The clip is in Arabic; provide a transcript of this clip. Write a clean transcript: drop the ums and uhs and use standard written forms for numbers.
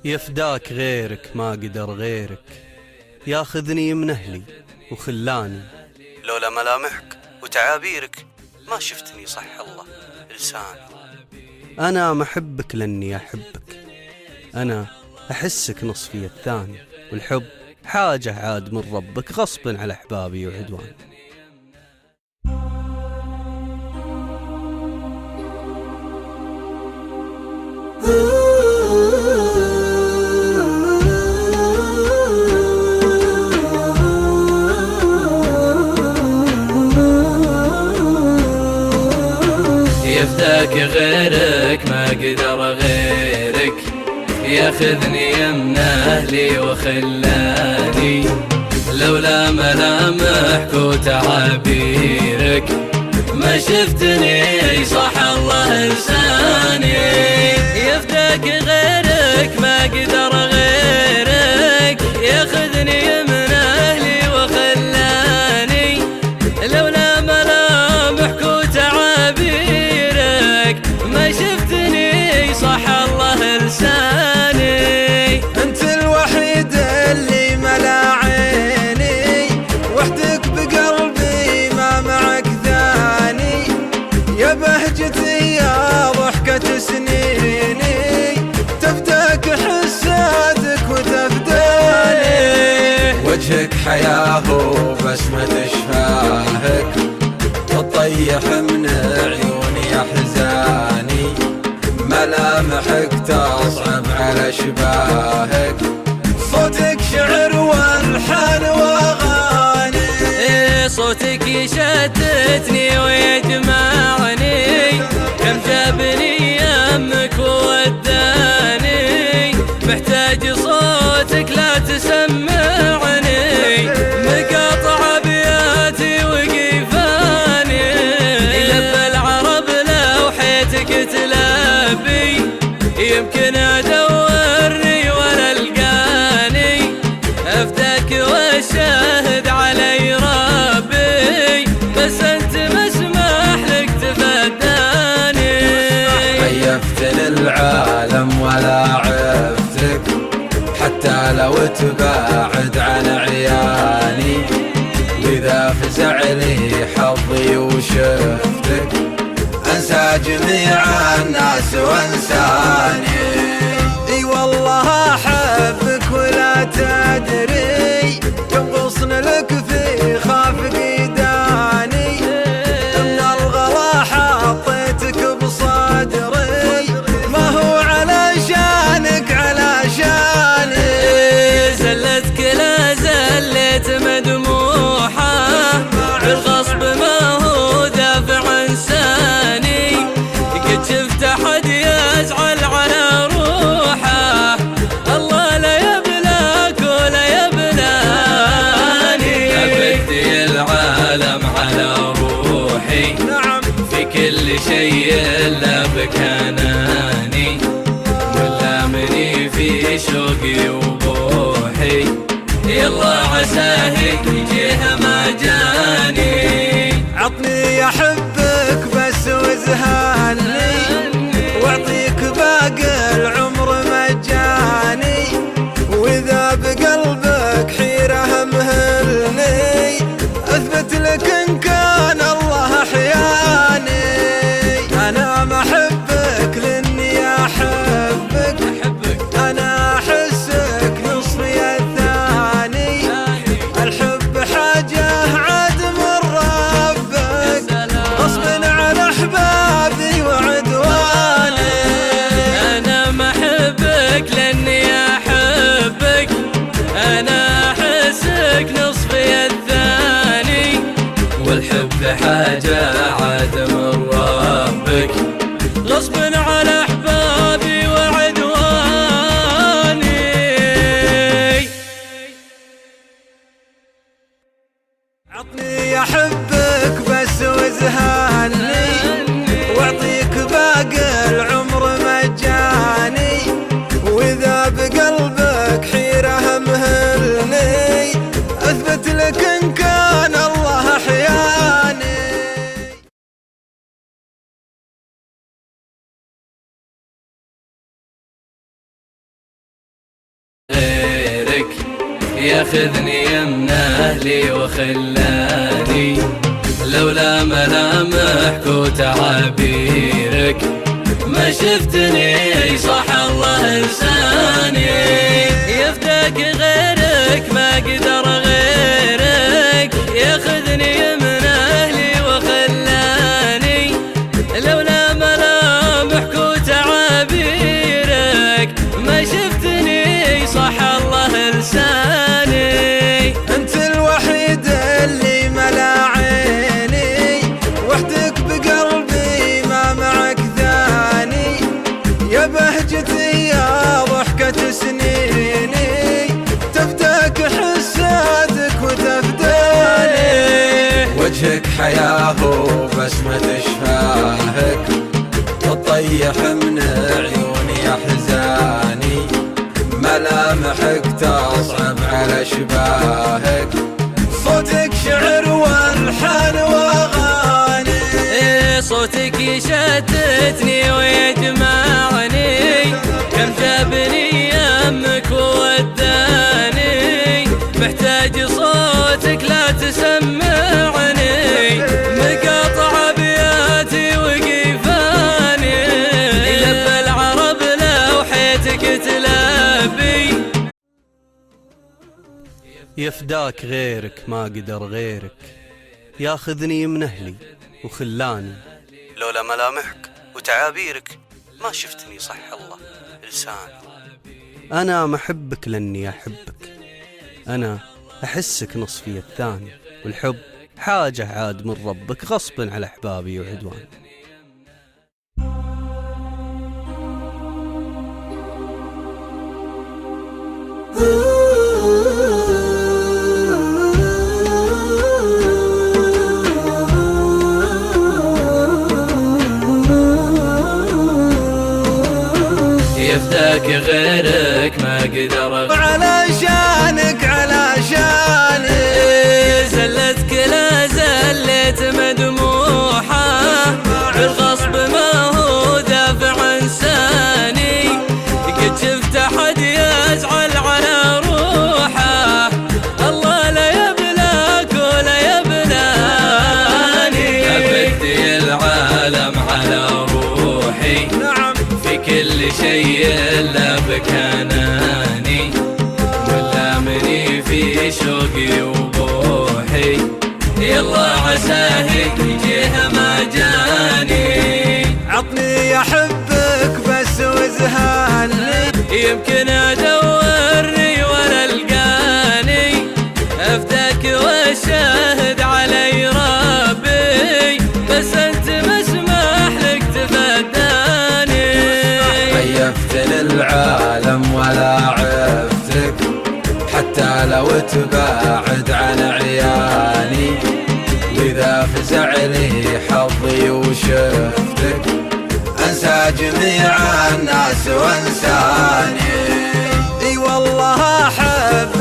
يفداك غيرك ما قدر غيرك، ياخذني من أهلي وخلاني، لولا ملامحك وتعابيرك ما شفتني صح الله لساني. أنا محبك لأني أحبك، أنا أحسك نصفي الثاني، والحب حاجة عاد من ربك غصبا على أحبابي وعدواني. يفداك غيرك ما قدر غيرك، ياخذني من أهلي وخلاني، لولا ملامحك وتعابيرك ما شفتني صح الله لساني. يفداك غيرك ما قدر غيرك، ياخذني من أهلي وخلاني، لولا ملامحك وتعابيرك ما شفتني صح الله لساني. انت الوحيد اللي ملا عيني، وحدك بقلبي ما معك ثاني، يا بهجتي يا ضحكة سنيني، تفداك حسادك وتفداني. وجهك حياه وبسمة شفاهك، تطيح من عيوني أحزاني، ملامحك تصعب على شباهك، صوتك شعر والحان واغاني. صوتك يشتتني ويجمعني، كم جابني يمك ووداني، محتاج صوتك لا تسمعني، مقاطع ابياتي وقيفاني. لب العرب لو حيتك تلبي، يمكن ادورني ولا القاني، افداك والشاهد علي ربي، بس انت مسمح لك تفداني. طيفت للعالم ولا عفتك، حتى لو تباعد عن عياني، لذا فزع لي حظي وشفتك، انسى جميع الناس وانساني. اي والله احبك ولا تدري، كم غصن لك في خافق داني، من الغلا حطيتك بصدري، ما هو علشانك علشاني. زلتك لا زلت مدموحة، بالغصب ما هو دافع انساني، قد شفت احد يزعل على روحه، الله لا يبلاك ولا يبلاني. ابدي العالم على روحي، نعم في كل شيء الا بكناني، ولامني في شوقي وبوحي، يلا عساه يجيه ما جاني. عطني احبك بس وازهاني، واعطيك باقي العمر مجاني، واذا بقلبك حيرة مهلني، اثبت لك ان كان الله احياني. انا محبك لاني احبك، انا احسك نصفي الثاني، الحب حاجة عاد من ربك ياخذني من أهلي وخلاني، لولا ملامحك وتعابيرك ما شفتني صح الله لساني. يفداك غيرك ما قدر غيرك، ياخذني من أهلي وخلاني، لولا ملامحك وتعابيرك ما شفتني صح الله لساني. انت الوحيد اللي ملا عيني، وحدك بقلبي ما معك ثاني، يا بهجتي يا ضحكة سنيني، تفداك حساتك وتفداني. وجهك حياه وبسمة شفاهك، تطيح من عيوني أحزاني، ملامحك تصعب على شباهك، صوتك شعر والحان واغاني. صوتك يشتتني ويجمعني، كم جابني يمك ووداني، محتاج صوتك لا تسمعني، مقاطع ابياتي وقيفاني، لبى العرب لوحيتك تلبي. يفداك غيرك ما قدر غيرك، ياخذني من أهلي وخلاني، لولا ملامحك وتعابيرك ما شفتني صح الله لساني. أنا محبك لأني أحبك، أنا أحسك نصفي الثاني، والحب حاجة عاد من ربك غصب على أحبابي وعدواني. يفداك غيرك ما قدر، علشانك علشاني زلتك لا زلت مدموحة، بالغصب ما هو دافع انساني، قد شفت احد يزعل على روحه، الله لا يبلاك ولا يبلاني. أبدي العالم على روحي، نعم في كل شيء إلا بكاناني، ملامني في شوقي وبوحي، يلا عساه يجيه ما جاني. عطني احبك بس وازهاني، يمكن ادورني ولا القاني، افداك والشاهد علي ربي، بس انت مسمح لك تفداني. عيفت للعالم ولا عفتك، حتى لو تباعد عن عياني، وإذا فزع لي حظي وشفتك أنسى جميع الناس وانساني. اي والله احب